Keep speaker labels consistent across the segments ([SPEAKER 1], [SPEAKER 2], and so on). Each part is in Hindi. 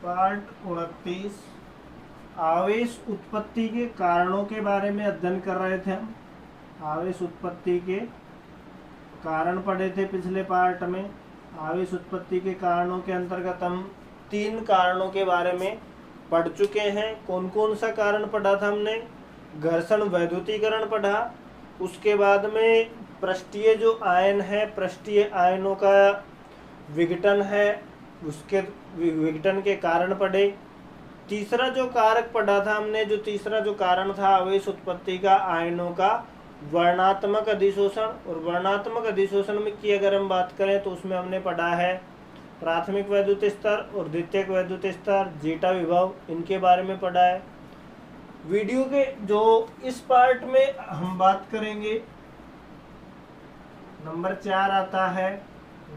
[SPEAKER 1] पार्ट 29 आवेश उत्पत्ति के कारणों के बारे में अध्ययन कर रहे थे हम। आवेश उत्पत्ति के कारण पढ़े थे पिछले पार्ट में। आवेश उत्पत्ति के कारणों के अंतर्गत हम 3 कारणों के बारे में पढ़ चुके हैं। कौन कौन सा कारण पढ़ा था हमने? घर्षण वैद्युतीकरण पढ़ा। उसके बाद में पृष्ठीय जो आयन है, पृष्ठीय आयनों का विघटन है, उसके विघटन के कारण पढ़े। तीसरा जो कारक पढ़ा था हमने, जो तीसरा जो कारण था आवेश उत्पत्ति का, आयनों का वर्णात्मक अधिशोषण। और वर्णात्मक अधिशोषण में की अगर हम बात करें तो उसमें हमने पढ़ा है प्राथमिक वैद्युत स्तर और द्वितीयक वैद्युत स्तर, जीटा विभव, इनके बारे में पढ़ा है। वीडियो के जो इस पार्ट में हम बात करेंगे, नंबर 4 आता है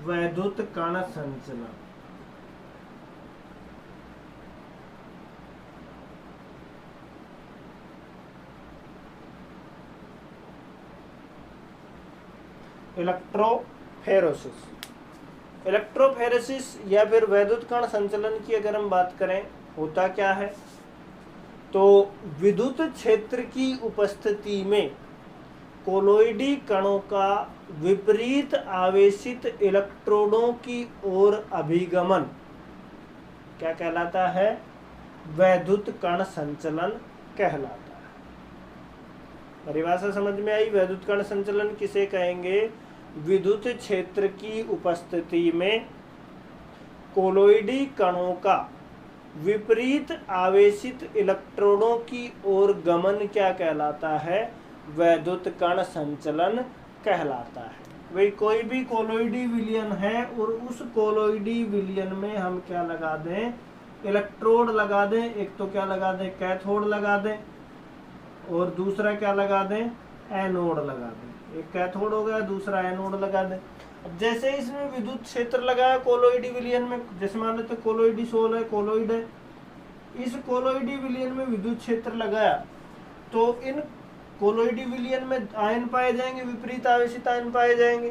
[SPEAKER 1] वैद्युत कण संचलन। इलेक्ट्रोफेरोसिस। इलेक्ट्रोफेरोसिस या फिर वैद्युत कण संचलन की अगर हम बात करें, होता क्या है? तो विद्युत क्षेत्र की उपस्थिति में कोलोइडी कणों का विपरीत आवेशित इलेक्ट्रोडों की ओर अभिगमन क्या कहलाता है? वैद्युत कण संचलन कहलाता है। परिभाषा समझ में आई? वैद्युत कण संचलन किसे कहेंगे? विद्युत क्षेत्र की उपस्थिति में कोलोइडी कणों का विपरीत आवेशित इलेक्ट्रोडों की ओर गमन क्या कहलाता है? वैद्युत कण संचलन कहलाता है। वही कोई भी कोलोइडी विलयन है और उस कोलोइडी विलयन में हम क्या लगा दें? इलेक्ट्रोड लगा दें। एक तो क्या लगा दें? कैथोड लगा दें, और दूसरा क्या लगा दें? एनोड लगा दें। एक कैथोड हो गया, दूसरा एनोड लगा दें। अब जैसे इसमें विद्युत क्षेत्र लगाया कोलोइडी विलयन में, जैसे मान लेते कोलोइडी सोल है, कोलोइड है, इस कोलोइडी विलयन में विद्युत क्षेत्र लगाया तो इन कोलोइडी विलयन में आयन पाए जाएंगे, विपरीत आवेशित आयन पाए जाएंगे।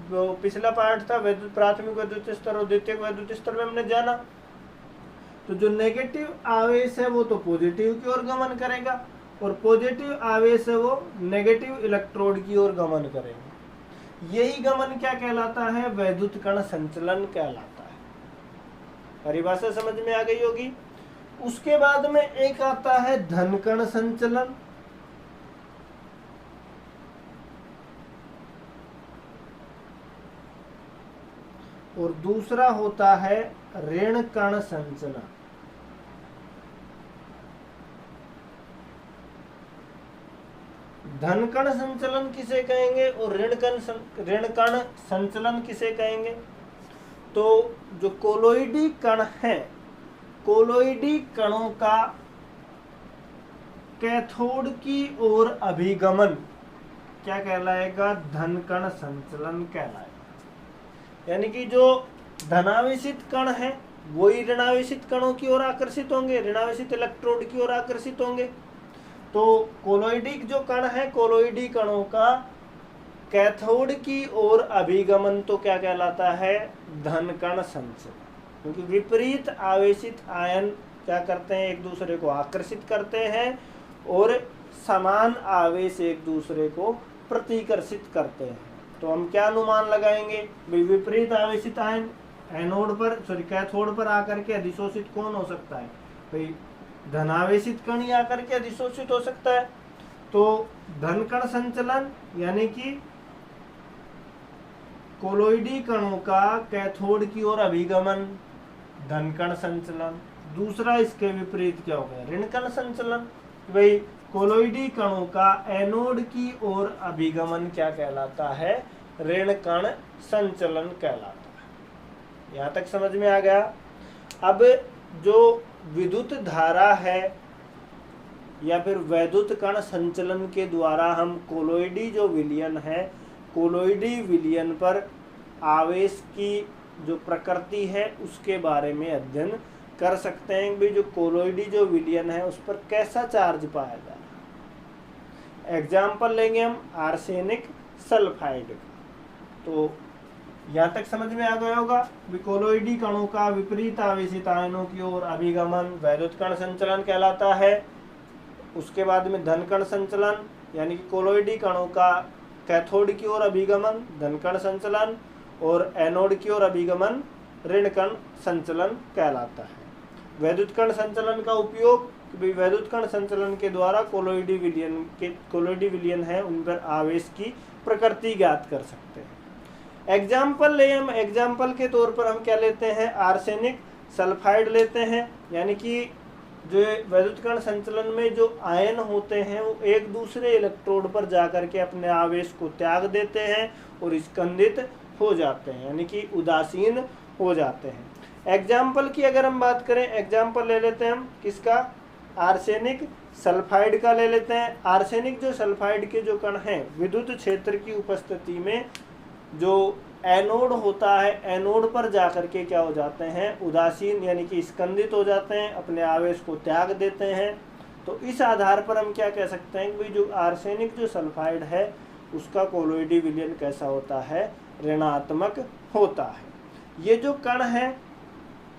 [SPEAKER 1] जो पिछला पार्ट था वैद्युत प्राथमिक वैद्युत स्तर और द्वितीयक वैद्युत स्तर में हमने जाना, तो जो नेगेटिव आवेश है वो तो पॉजिटिव की ओर गमन करेगा और पॉजिटिव आवेश है वो नेगेटिव इलेक्ट्रोड की ओर गमन करेगा। यही गमन क्या कहलाता है? वैद्युत कण संचलन कहलाता है। परिभाषा समझ में आ गई होगी। उसके बाद में एक आता है धन कण संचलन। और दूसरा होता है ऋण कण संचलन। धन कण संचलन किसे कहेंगे और ऋण कण संचलन किसे कहेंगे? तो जो कोलोइडी कण है, कोलोइडी कणों का कैथोड की ओर अभिगमन क्या कहलाएगा? धन कण संचलन कहलाएगा। यानी कि जो धनावेशित कण है वही ऋणावेशित कणों की ओर आकर्षित होंगे, ऋणावेशित इलेक्ट्रोड की ओर आकर्षित होंगे। तो कोलोइडी जो कण है, कोलोइडी कणों का कैथोड की ओर अभिगमन तो क्या कहलाता है? धन कण संचलन। क्योंकि विपरीत आवेशित आयन क्या करते हैं? एक दूसरे को आकर्षित करते हैं और समान आवेश एक दूसरे को प्रतिकर्षित करते हैं। तो हम क्या अनुमान लगाएंगे? विपरीत आवेशित आयन एनोड पर कैथोड पर आकर के अधिशोषित कौन हो सकता है? भाई धनावेशित कण ही आकर के अधिशोषित हो सकता है। तो धन कण संचलन यानी कि कोलोइडी कणों का कैथोड की ओर अभिगमन, धन कण संचलन। दूसरा इसके विपरीत क्या हो गया? ऋण कण संचलन। भाई कोलोइडी कणों का एनोड की ओर अभिगमन क्या कहलाता है? ऋण कण संचलन कहलाता है। यहां तक समझ में आ गया। अब जो विद्युत धारा है या फिर वैद्युत कण संचलन के द्वारा हम कोलोइडी जो विलयन है, कोलोइडी विलयन पर आवेश की जो प्रकृति है उसके बारे में अध्ययन कर सकते हैं। भी जो कोलोइडी जो विलयन है उस पर कैसा चार्ज पाया जा रहा है। एग्जाम्पल लेंगे हम आर्सेनिक सल्फाइड का। तो यहाँ तक समझ में आ गया होगा। कोलोइडी कणों का विपरीत आवेशित आयनों की ओर अभिगमन वैद्युत कण संचलन कहलाता है। उसके बाद में धन कण संचलन, यानी कि कोलोइडी कणों का कैथोड की ओर अभिगमन धन कण संचलन और एनोड की ओर अभिगमन ऋण कण संचलन कहलाता है। वैद्युत कण संचलन का उपयोग, वैद्युत कण संचलन के द्वारा कोलोइडी विलयन है उन पर आवेश की प्रकृति ज्ञात कर सकते हैं। एग्जाम्पल के तौर पर हम क्या लेते हैं, आर्सेनिक सल्फाइड लेते हैं, यानी कि जो वैद्युत कण संचलन में जो आयन होते हैं वो एक दूसरे इलेक्ट्रोड पर जाकर के अपने आवेश को त्याग देते हैं और स्कंदित हो जाते हैं, यानी कि उदासीन हो जाते हैं। एग्जाम्पल की अगर हम बात करें, एग्जाम्पल ले लेते हैं हम किसका, आर्सेनिक सल्फाइड का ले लेते हैं। आर्सेनिक जो सल्फाइड के जो कण हैं विद्युत क्षेत्र की उपस्थिति में जो एनोड होता है, एनोड पर जाकर के क्या हो जाते हैं, उदासीन यानी कि स्कंदित हो जाते हैं, अपने आवेश को त्याग देते हैं। तो इस आधार पर हम क्या कह सकते हैं कि जो आर्सेनिक जो सल्फाइड है उसका कोलोइडी विलयन कैसा होता है, ऋणात्मक होता है। ये जो कण है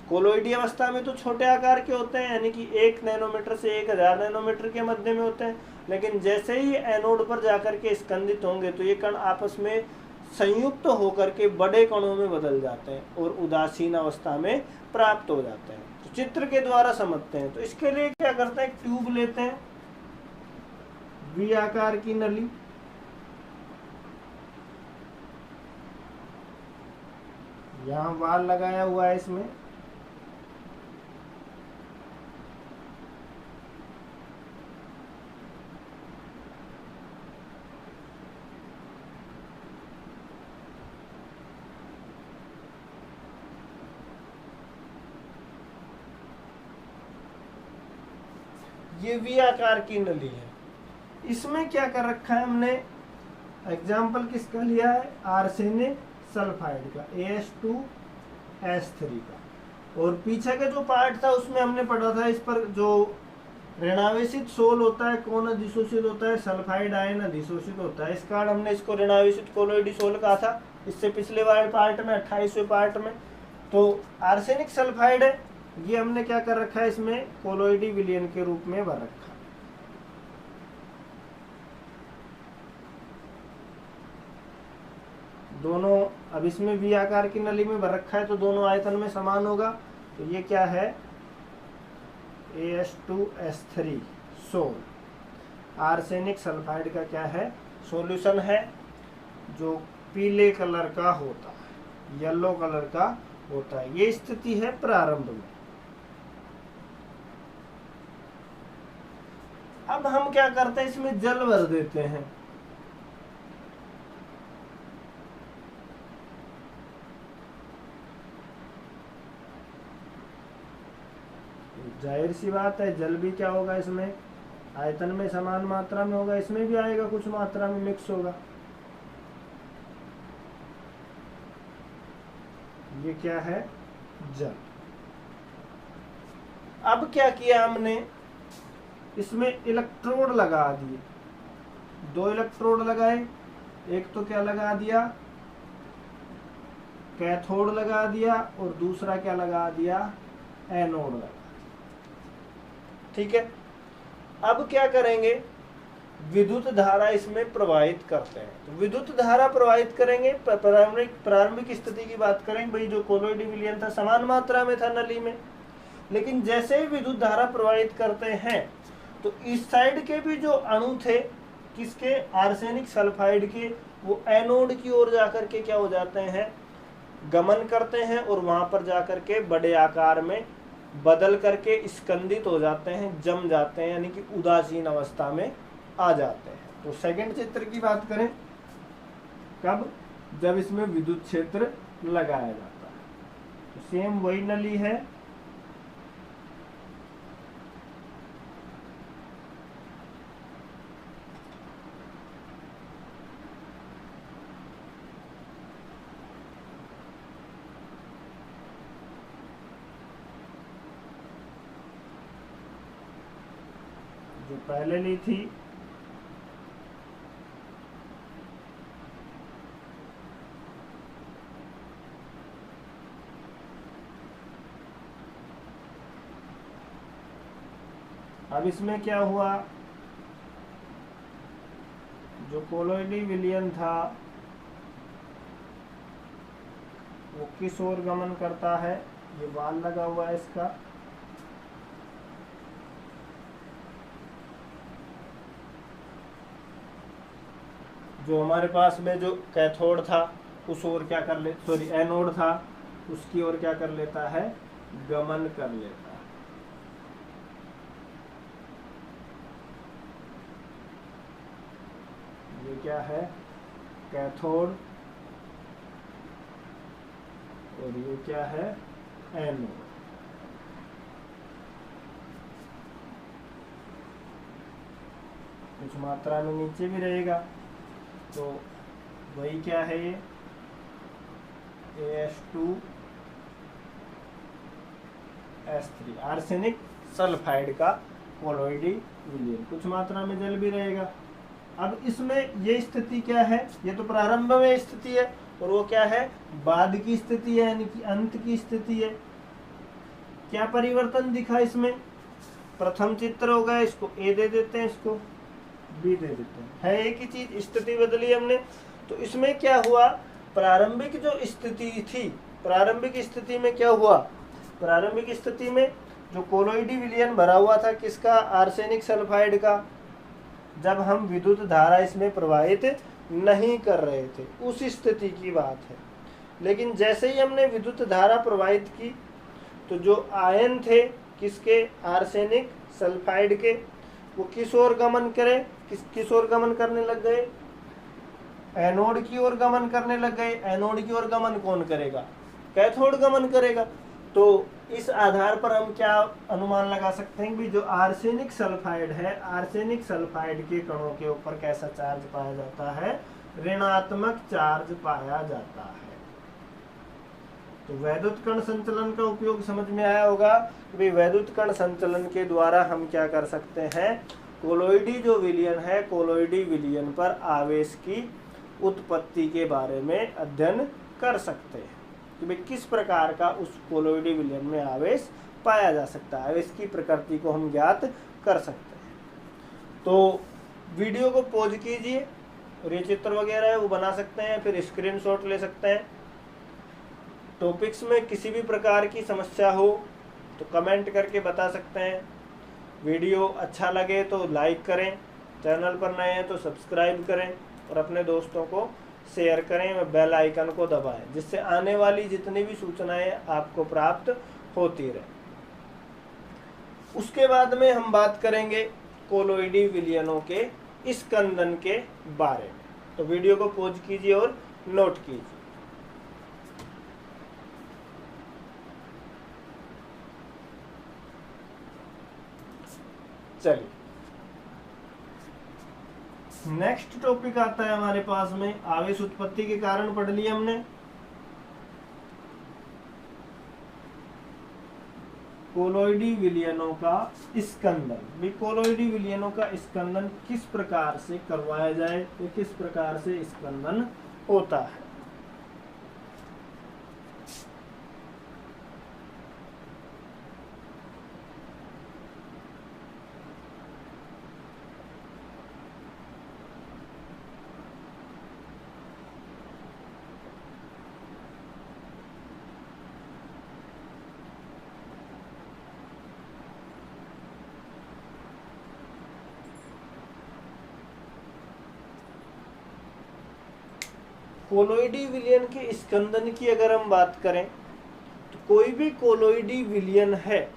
[SPEAKER 1] कोलोइडी अवस्था में तो छोटे आकार के होते हैं, यानी कि 1 नैनोमीटर से 1000 नैनोमीटर के मध्य में होते हैं, लेकिन जैसे ही एनोड पर जाकर के स्कंदित होंगे तो ये कण आपस में संयुक्त होकर के बड़े कणों में बदल जाते हैं और उदासीन अवस्था में प्राप्त हो जाते हैं। तो चित्र के द्वारा समझते हैं। तो इसके लिए क्या करते हैं, ट्यूब लेते हैं, वी आकार की नली, यहाँ वाल लगाया हुआ है इसमें, ये वी आकार की नली है। इसमें क्या कर रखा है हमने, एग्जाम्पल किसका लिया है, आर्सेनिक सल्फाइड का, AS2S3 का। और पीछे का जो पार्ट था उसमें हमने पढ़ा था इस पर जो ऋणावेशित सोल होता है कौन अधिशोषित होता है, सल्फाइड आयन अधिशोषित होता है। इस कारण हमने इसको ऋणावेशित कोलोइडी सोल कहा था इससे पिछले वाले पार्ट में, 28वें पार्ट में। तो आर्सेनिक सल्फाइड है, ये हमने क्या कर रखा है, इसमें कोलोइडी विलयन के रूप में भर रखा। दोनों, अब इसमें वी आकार की नली में भर रखा है तो दोनों आयतन में समान होगा। तो ये क्या है, AS2S3 सोल, आर्सेनिक सल्फाइड का क्या है, सॉल्यूशन है, जो पीले कलर का होता है, येलो कलर का होता है। ये स्थिति है प्रारंभ में। अब हम क्या करते हैं, इसमें जल भर देते हैं। जाहिर सी बात है जल भी क्या होगा, इसमें आयतन में समान मात्रा में होगा, इसमें भी आएगा कुछ मात्रा में मिक्स होगा। ये क्या है, जल। अब क्या किया हमने, इसमें इलेक्ट्रोड लगा दिए, 2 इलेक्ट्रोड लगाए। एक तो क्या लगा दिया, कैथोड लगा दिया, और दूसरा क्या लगा दिया, एनोड लगा। ठीक है। अब क्या करेंगे, विद्युत धारा इसमें प्रवाहित करते हैं। तो विद्युत धारा प्रवाहित करेंगे, प्रारंभिक स्थिति की बात करें भाई, जो कोलोइडी विलयन था समान मात्रा में था नली में, लेकिन जैसे ही विद्युत धारा प्रवाहित करते हैं तो इस साइड के भी जो अणु थे किसके, आर्सेनिक सल्फाइड के, वो एनोड की ओर जाकर के क्या हो जाते हैं, गमन करते हैं और वहां पर जाकर के बड़े आकार में बदल करके स्कंदित हो जाते हैं, जम जाते हैं, यानी कि उदासीन अवस्था में आ जाते हैं। तो सेकंड चित्र की बात करें, कब, जब इसमें विद्युत क्षेत्र लगाया जाता है। तो सेम वही नली है, जो पहले ली थी, अब इसमें क्या हुआ, जो कोलोइडी विलयन था वो किस ओर गमन करता है, ये बाल लगा हुआ है इसका, जो हमारे पास में जो कैथोड था उस ओर क्या कर ले, सॉरी एनोड था उसकी ओर क्या कर लेता है, गमन कर लेता है। ये क्या है, कैथोड, और ये क्या है, एनोड। कुछ मात्रा में नीचे भी रहेगा, तो वही क्या है, ये AS2S3 आर्सेनिक सल्फाइड का कोलोइडी विलयन, कुछ मात्रा में जल भी रहेगा। अब इसमें ये स्थिति क्या है, ये तो प्रारंभ में स्थिति है, और वो क्या है, बाद की स्थिति है, यानी कि अंत की स्थिति है। क्या परिवर्तन दिखा इसमें, प्रथम चित्र होगा, इसको ए दे देते हैं, इसको बी दे देते हैं, है एक ही चीज, स्थिति बदली हमने। तो इसमें क्या हुआ, प्रारंभिक जो स्थिति थी, प्रारंभिक स्थिति में क्या हुआ, प्रारंभिक स्थिति में जो कोलोइडी विलयन भरा हुआ था किसका, आर्सेनिक सल्फाइड का, जब हम विद्युत धारा इसमें प्रवाहित नहीं कर रहे थे, उस स्थिति की बात है। लेकिन जैसे ही हमने विद्युत धारा प्रवाहित की तो जो आयन थे किसके, आर्सेनिक सल्फाइड के, वो किस ओर गमन करे, किस ओर गमन करने लग गए, एनोड की ओर गमन करने लग गए। एनोड की ओर गमन कौन करेगा, कैथोड गमन करेगा। तो इस आधार पर हम क्या अनुमान लगा सकते हैं कि जो आर्सेनिक सल्फाइड है, आर्सेनिक सल्फाइड के कणों के ऊपर कैसा चार्ज पाया जाता है, ऋणात्मक चार्ज पाया जाता है। तो वैद्युत कण संचलन का उपयोग समझ में आया होगा कि वैद्युत कण संचलन के द्वारा हम क्या कर सकते हैं, कोलोइडी जो विलयन है, कोलोइडी विलयन पर आवेश की उत्पत्ति के बारे में अध्ययन कर सकते हैं कि भाई किस प्रकार का उस कोलोइडी विलयन में आवेश पाया जा सकता है, आवेश की प्रकृति को हम ज्ञात कर सकते हैं। तो वीडियो को पॉज कीजिए और ये चित्र वगैरह है वो बना सकते हैं, फिर स्क्रीनशॉट ले सकते हैं। टॉपिक्स में किसी भी प्रकार की समस्या हो तो कमेंट करके बता सकते हैं। वीडियो अच्छा लगे तो लाइक करें, चैनल पर नए हैं तो सब्सक्राइब करें और अपने दोस्तों को शेयर करें व बेल आइकन को दबाएं, जिससे आने वाली जितनी भी सूचनाएं आपको प्राप्त होती रहे। उसके बाद में हम बात करेंगे कोलोइडी विलयनों के स्कंदन के बारे में। तो वीडियो को पॉज कीजिए और नोट कीजिए। चलिए नेक्स्ट टॉपिक आता है हमारे पास में, आवेश उत्पत्ति के कारण पढ़ लिए हमने। कोलोइडी विलयनों का स्कंदन, भी कोलोइडी विलयनों का स्कंदन किस प्रकार से करवाया जाए, तो किस प्रकार से स्कंदन होता है। कोलोइडी विलयन के स्कंदन की अगर हम बात करें तो कोई भी कोलोइडी विलयन है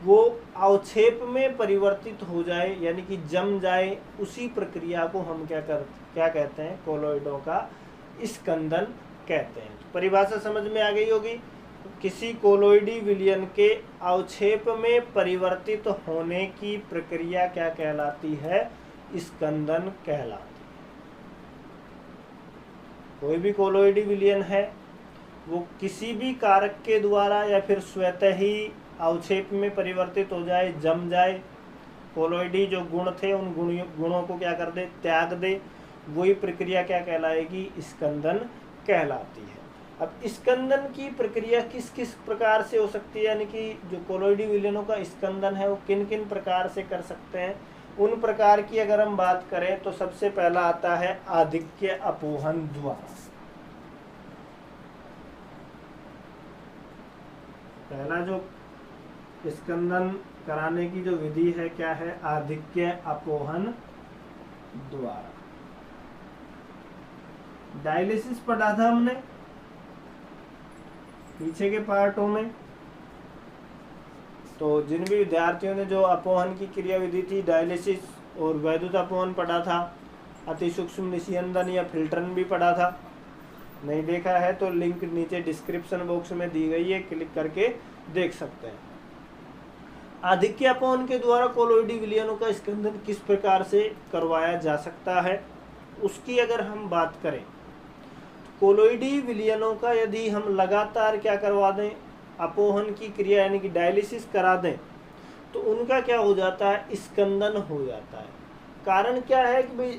[SPEAKER 1] वो अवक्षेप में परिवर्तित हो जाए, यानी कि जम जाए, उसी प्रक्रिया को हम क्या कहते हैं, कोलोइडों का स्कंदन कहते हैं। तो परिभाषा समझ में आ गई होगी। किसी कोलोइडी विलयन के अवक्षेप में परिवर्तित होने की प्रक्रिया क्या कहलाती है, स्कंदन कहलाती है। कोई भी कोलोइडी विलयन है वो किसी भी कारक के द्वारा या फिर स्वतः ही अवक्षेप में परिवर्तित हो जाए, जम जाए, कोलोइडी जो गुण थे उन गुणों को क्या कर दे, त्याग दे, वही प्रक्रिया क्या कहलाएगी, स्कंदन कहलाती है। अब स्कंदन की प्रक्रिया किस किस प्रकार से हो सकती है, यानी कि जो कोलोइडी विलयनों का स्कंदन है वो किन किन प्रकार से कर सकते हैं, उन प्रकार की अगर हम बात करें तो सबसे पहला आता है आधिक्य अपोहन द्वारा। पहला जो स्कंदन कराने की जो विधि है क्या है, आधिक्य अपोहन द्वारा। डायलिसिस पढ़ा था हमने पीछे के पार्टों में, तो जिन भी विद्यार्थियों ने जो अपोहन की क्रिया विधि थी डायलिसिस और वैद्युत अपोहन पढ़ा था, अति सूक्ष्म निस्यंदन या फिल्टरन भी पढ़ा था, नहीं देखा है तो लिंक नीचे डिस्क्रिप्शन बॉक्स में दी गई है, क्लिक करके देख सकते हैं। आधिक्य अपोहन के द्वारा कोलोइडी विलयनों का स्कंदन किस प्रकार से करवाया जा सकता है उसकी अगर हम बात करें, कोलोइडी विलयनों का यदि हम लगातार क्या करवा दें, अपोहन की क्रिया यानी कि डायलिसिस करा दें, तो उनका क्या हो जाता है, स्कंदन हो जाता है। कारण क्या है कि भाई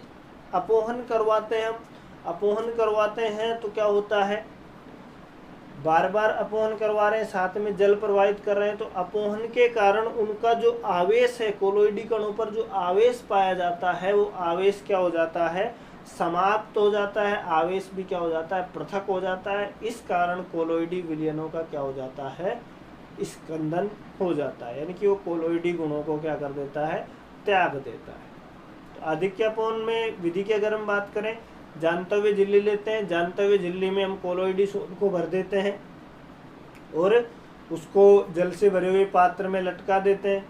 [SPEAKER 1] अपोहन करवाते हैं हम, अपोहन करवाते हैं तो क्या होता है, बार बार अपोहन करवा रहे हैं, साथ में जल प्रवाहित कर रहे हैं, तो अपोहन के कारण उनका जो आवेश है, कोलोइडी कणों पर जो आवेश पाया जाता है वो आवेश क्या हो जाता है, समाप्त हो जाता है, आवेश भी क्या हो जाता है, पृथक हो जाता है। इस कारण कोलोइडी विलयनों का क्या हो जाता है, स्कंदन हो जाता है, यानी कि वो कोलोइडी गुणों को क्या कर देता है, त्याग देता है। तो आधिक्य अपोहन में विधि की अगर हम बात करें, जानते हुए झिल्ली लेते हैं, जानते हुए झिल्ली में हम कोलोइडी सोन को भर देते हैं और उसको जल से भरे हुए पात्र में लटका देते हैं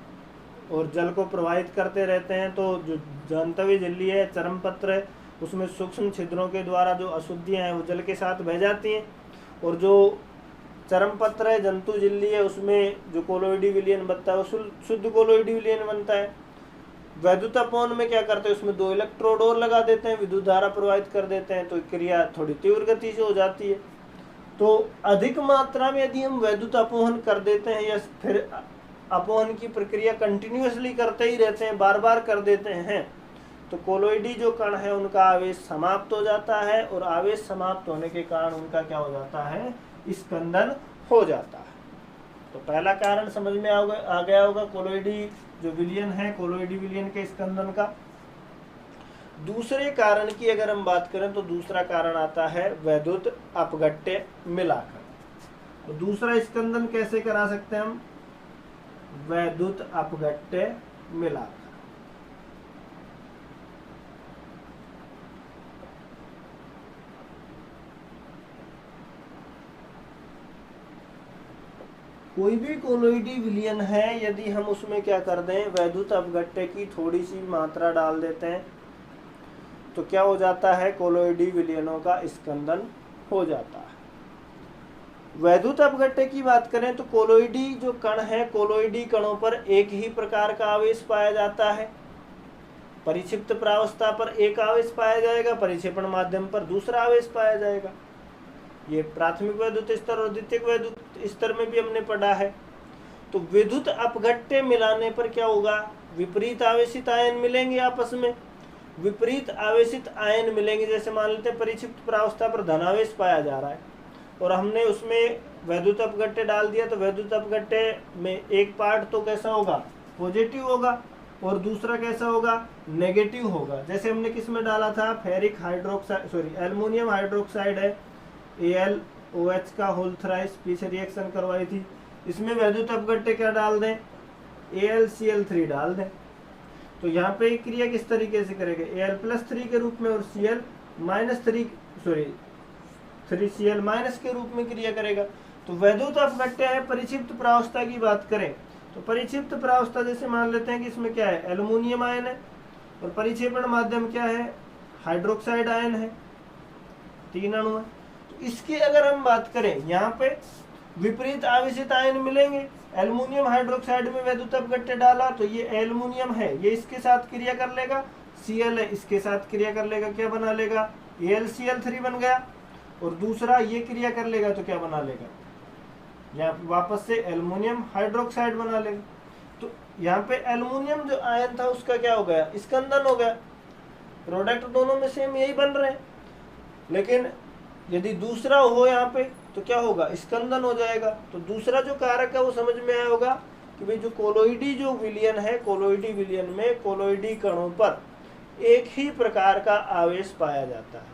[SPEAKER 1] और जल को प्रवाहित करते रहते हैं। तो जो जानते हुए झिल्ली है, चरम पत्र है, उसमें सूक्ष्म छिद्रों के द्वारा जो अशुद्धियां हैं वो जल के साथ बह जाती हैं, और जो चरम पत्र है, जंतु झिल्ली है, उसमें जो कोलोइडी विलयन बनता है वो शुद्ध कोलोइडी विलयन बनता है। वैद्युत अपोहन में क्या करते हैं, उसमें 2 इलेक्ट्रोड और लगा देते हैं, विद्युत धारा प्रवाहित कर देते हैं, तो क्रिया थोड़ी तीव्र गति से हो जाती है। तो अधिक मात्रा में यदि हम वैद्युत अपोहन कर देते हैं या फिर अपोहन की प्रक्रिया कंटिन्यूअसली करते ही रहते हैं, बार बार कर देते हैं, तो कोलोइडी जो कण है उनका आवेश समाप्त हो जाता है, और आवेश समाप्त होने के कारण उनका क्या हो जाता है, स्कंदन हो जाता है। तो पहला कारण समझ में आ गया होगा कोलोइडी जो विलयन है, कोलोइडी विलयन के स्कंदन का। दूसरे कारण की अगर हम बात करें तो दूसरा कारण आता है वैद्युत अपघट्य मिलाकर। तो दूसरा स्कंदन कैसे करा सकते हैं हम, वैद्युत अपघट्य मिलाकर। कोई भी कोलोइडी विलयन है, यदि हम उसमें क्या कर दें, वैद्युत अपघट्य की थोड़ी सी मात्रा डाल देते हैं, तो क्या हो जाता है, कोलोइडी विलयनों का स्कंदन हो जाता है। वैद्युत अपघट्य की बात करें तो कोलोइडी जो कण है, कोलोइडी कणों पर एक ही प्रकार का आवेश पाया जाता है। परिक्षिप्त प्रावस्था पर एक आवेश पाया जाएगा, परिक्षेपण माध्यम पर दूसरा आवेश पाया जाएगा। ये प्राथमिक वैद्युत स्तर और द्वितीयक वैद्युत स्तर में भी हमने पढ़ा है। तो विद्युत अपघट्य मिलाने पर क्या होगा, विपरीत आवेशित आयन मिलेंगे आपस में, विपरीत आवेशित आयन मिलेंगे। जैसे मान लेते हैं परिक्षिप्त प्रावस्था पर धनावेश पाया जा रहा है और हमने उसमें वैद्युत अपघट्य डाल दिया, तो वैद्युत अपघट्य में एक पार्ट तो कैसा होगा, पॉजिटिव होगा, और दूसरा कैसा होगा, नेगेटिव होगा। जैसे हमने किस में डाला था, फेरिक हाइड्रोक्साइड, एल्युमिनियम हाइड्रोक्साइड है, AlOH का होल थ्राइस पीछे रिएक्शन करवाई थी, इसमें वैद्युत अपघट्य क्या डाल दें, AlCl3 डाल दें। तो यहाँ पे क्रिया किस तरीके से करेंगे, Al+3 के रूप में और Cl-3Cl- के रूप में क्रिया करेगा। तो वैद्युत अपघट्य है परिक्षिप्त प्रावस्था की बात करें तो परिक्षिप्त प्रावस्था जैसे मान लेते हैं कि इसमें क्या है, एल्युमिनियम आयन है, और परिक्षेपण माध्यम क्या है, हाइड्रोक्साइड आयन है, 3 अणु है। इसकी अगर हम बात करें, यहाँ पे विपरीत आवेशित आयन मिलेंगे। एल्युमिनियम हाइड्रोक्साइड में वैद्युत अपघट्य डाला तो ये एल्युमिनियम है, ये इसके साथ क्रिया कर लेगा, Cl है इसके साथ क्रिया कर लेगा, क्या बना लेगा, AlCl3 बन गया। और दूसरा ये क्रिया कर लेगा तो क्या बना लेगा, यहाँ वापस से एल्युमिनियम हाइड्रोक्साइड बना लेगा। तो यहाँ पे एल्युमिनियम जो आयन था उसका क्या हो गया, स्कंदन हो गया। प्रोडक्ट दोनों में सेम यही बन रहे हैं, लेकिन यदि दूसरा हो यहाँ पे तो क्या होगा, स्कंदन हो जाएगा। तो दूसरा जो कारक है वो समझ में आया होगा कि भाई जो कोलोइडी जो विलयन है, कोलोइडी विलयन में कोलोइडी कणों पर एक ही प्रकार का आवेश पाया जाता है।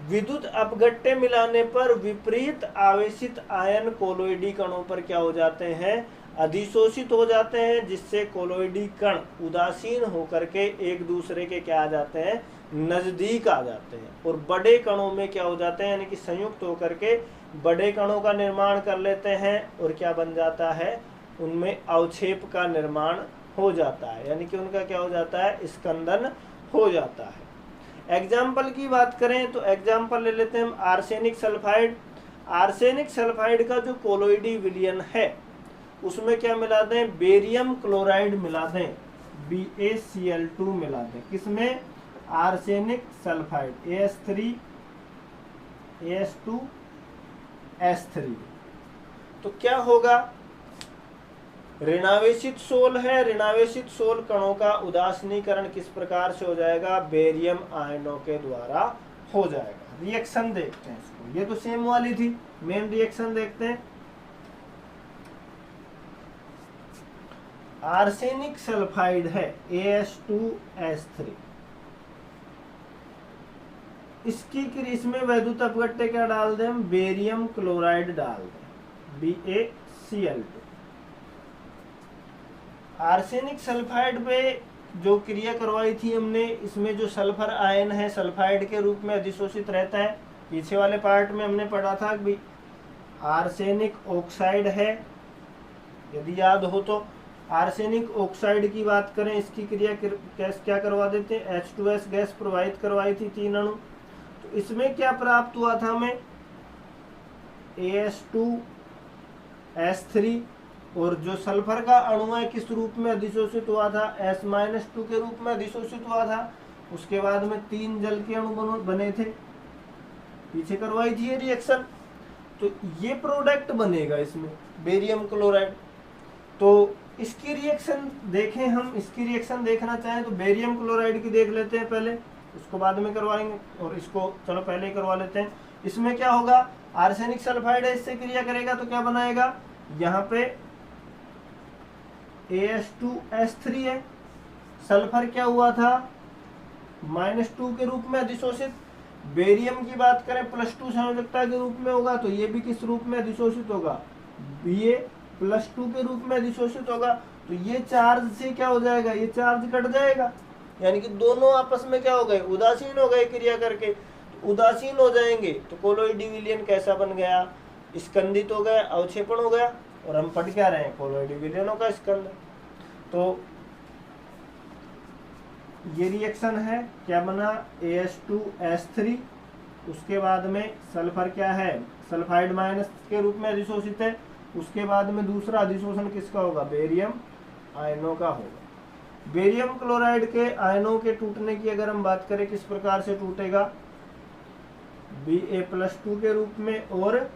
[SPEAKER 1] विद्युत अपघट्य मिलाने पर विपरीत आवेशित आयन कोलोइडी कणों पर क्या हो जाते हैं, अधिशोषित हो जाते हैं, जिससे कोलोइडी कण उदासीन होकर के एक दूसरे के क्या आ जाते हैं, नजदीक आ जाते हैं, और बड़े कणों में क्या हो जाते हैं, यानी कि संयुक्त होकर के बड़े कणों का निर्माण कर लेते हैं, और क्या बन जाता है, उनमें अवक्षेप का निर्माण हो जाता है, यानी कि उनका क्या हो जाता है, स्कंदन हो जाता है। एग्जाम्पल की बात करें तो एग्जाम्पल ले लेते हैं हम आर्सेनिक सल्फाइड। आर्सेनिक सल्फाइड का जो कोलोइडी विलयन है उसमें क्या मिला दें, बेरियम क्लोराइड मिला दें, BaCl2 मिला दें। किसमें, आर्सेनिक सल्फाइड, AS3 तो क्या होगा, ऋणावेशित सोल है, ऋणावेशित सोल कणों का उदासीनीकरण किस प्रकार से हो जाएगा, बेरियम आयनों के द्वारा हो जाएगा। रिएक्शन देखते हैं इसको, ये तो सेम वाली थी, मेन रिएक्शन देखते हैं। आर्सेनिक सल्फाइड है AS2S3, इसमें वैद्युत अपघट्य क्या डाल दें, बेरियम क्लोराइड डाल दें, BaCl2। आर्सेनिक सल्फाइड पे जो क्रिया करवाई थी हमने, इसमें जो सल्फर आयन है सल्फाइड के रूप में अधिशोषित रहता है। पीछे वाले पार्ट में हमने पढ़ा था कि आर्सेनिक ऑक्साइड है, यदि याद हो तो। आर्सेनिक ऑक्साइड की बात करें, इसकी क्रिया क्या करवा देते हैं, H2S गैस प्रवाहित करवाई थी 3 अणु। तो इसमें क्या प्राप्त हुआ था हमें, AS2S3, और जो सल्फर का अणु है किस रूप में अधिशोषित हुआ था, S-2 के रूप में अधिशोषित हुआ था। उसके बाद में 3 जल के अणु बने थे, पीछे करवाई थी ये रिएक्शन। तो ये प्रोडक्ट बनेगा इसमें, बेरियम क्लोराइड। तो इसकी रिएक्शन देखें हम, इसकी रिएक्शन देखना चाहें तो बेरियम क्लोराइड की देख लेते हैं पहले, उसको बाद में करवाएंगे, और इसको चलो पहले ही करवा लेते हैं। इसमें क्या होगा, आर्सेनिक सल्फाइड है, इससे क्रिया करेगा तो क्या बनाएगा, यहाँ पे AS2S3 है, सल्फर क्या हुआ था, -2 के रूप में अधिशोषित। बेरियम की बात करें +2 संयोजकता के रूप में होगा, तो ये भी किस रूप में अधिशोषित होगा, Ba+2 के रूप में अधिशोषित होगा। तो ये चार्ज से क्या हो जाएगा, ये चार्ज कट जाएगा, यानी कि दोनों आपस में क्या हो गए, उदासीन हो गए क्रिया करके। तो उदासीन हो जाएंगे तो कोलोइडी विलयन कैसा बन गया, स्कंदित हो गया, अवक्षेपण हो गया, और हम पढ़ क्या रहे हैं, कोलोइडी विलयनों का स्कंद। तो ये रिएक्शन है, क्या बना, AS2S3, उसके बाद में सल्फर क्या है, सल्फाइड माइनस के रूप में अधिशोषित है। उसके बाद में दूसरा अधिशोषण किसका होगा, बेरियम आयनों का होगा। बेरियम क्लोराइड के आयनों के टूटने की अगर हम बात करें, किस प्रकार से टूटेगा, Ba+2 के रूप में और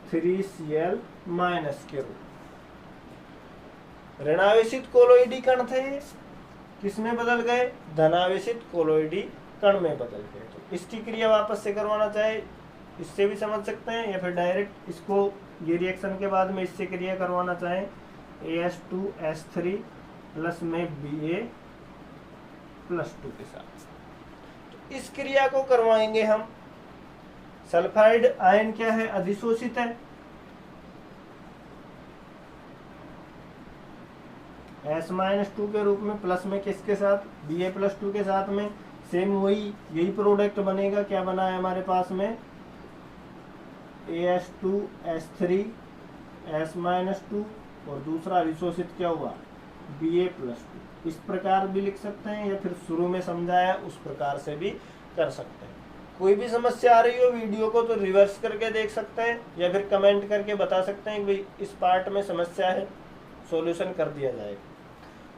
[SPEAKER 1] 3Cl- के रूप में। ऋणावेशित कोलोइडी कण थे, किसमें बदल गए, धनावेशित कोलोइडी कण में बदल गए। तो इसकी क्रिया वापस से करवाना चाहे इससे भी समझ सकते हैं, या फिर डायरेक्ट इसको ये रिएक्शन के बाद में इससे क्रिया करवाना चाहें, AS2S3 प्लस में Ba+2 के साथ। तो इस क्रिया को करवाएंगे हम। सल्फाइड आयन क्या है, अधिशोषित है, S-2 के रूप में, प्लस में किसके साथ, Ba+2 के साथ में। सेम वही यही प्रोडक्ट बनेगा, क्या बना है हमारे पास में, AS2S3 S-2, और दूसरा अधिशोषित क्या हुआ, Ba+2। इस प्रकार भी लिख सकते हैं, या फिर शुरू में समझाया उस प्रकार से भी कर सकते हैं। कोई भी समस्या आ रही हो वीडियो को तो रिवर्स करके देख सकते हैं, या फिर कमेंट करके बता सकते हैं कि भाई इस पार्ट में समस्या है, सॉल्यूशन कर दिया जाएगा।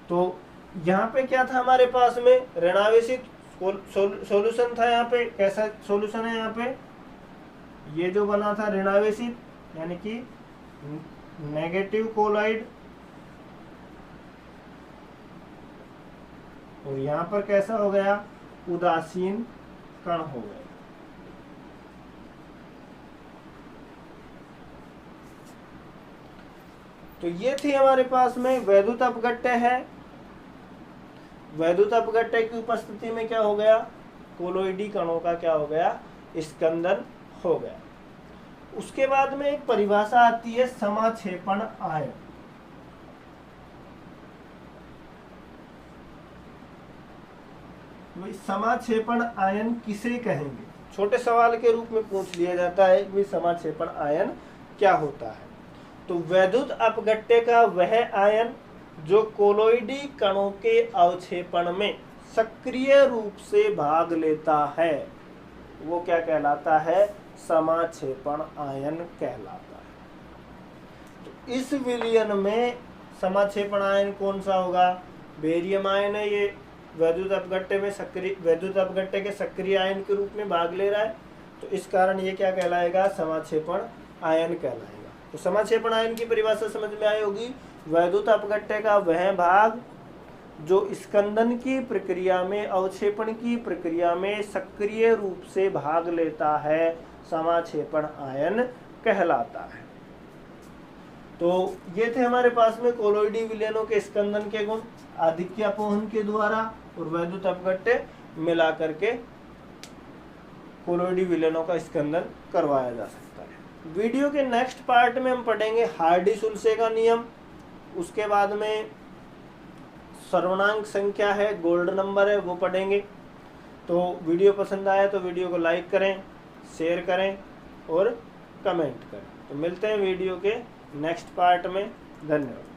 [SPEAKER 1] तो यहाँ पे क्या था हमारे पास में, ऋणावेशित सॉल्यूशन था। यहाँ पे कैसा सॉल्यूशन है, यहाँ पे ये जो बना था ऋणावेशित, यानी कि नेगेटिव कोलाइड, और यहाँ पर कैसा हो गया, उदासीन कण हो गए। तो ये थी हमारे पास में वैद्युत अपघट्य है। वैद्युत अपघट्य की उपस्थिति में क्या हो गया, कोलोइडी कणों का क्या हो गया, स्कंदन हो गया। उसके बाद में एक परिभाषा आती है समाक्षेपण आयन। समाक्षेपण आयन किसे कहेंगे, छोटे सवाल के रूप में पूछ लिया जाता है कि समाक्षेपण आयन क्या होता है। तो वैद्युत अपघट्य का वह आयन जो कोलोइडी कणों के अवक्षेपण में सक्रिय रूप से भाग लेता है, वो क्या कहलाता है, समाक्षेपण आयन कहलाता है। तो इस विलयन में समाक्षेपण आयन कौन सा होगा, बेरियम आयन है। ये वैद्युत अपघट्य में वैद्युत अपघट्य के सक्रिय आयन के रूप में भाग ले रहा है, तो इस कारण ये क्या कहलाएगा, समाक्षेपण आयन कहलाएगा। तो समाक्षेपण आयन की परिभाषा समझ में आई होगी, वैद्युत अपघट्य का वह भाग जो स्कंदन की प्रक्रिया में, अवक्षेपण की प्रक्रिया में सक्रिय रूप से भाग लेता है, समाक्षेपण आयन कहलाता है। तो ये थे हमारे पास में कोलोइडी विलयनों के स्कंदन के गुण, आधिक्य अपवहन के द्वारा और वैद्युत अपघट्य मिला करके कोलोइडी विलयनों का स्कंदन करवाया जा सकता है। वीडियो के नेक्स्ट पार्ट में हम पढ़ेंगे हार्डी-सुल्से का नियम, उसके बाद में सर्वनांक संख्या है, गोल्ड नंबर है, वो पढ़ेंगे। तो वीडियो पसंद आया तो वीडियो को लाइक करें, शेयर करें और कमेंट करें। तो मिलते हैं वीडियो के नेक्स्ट पार्ट में। धन्यवाद।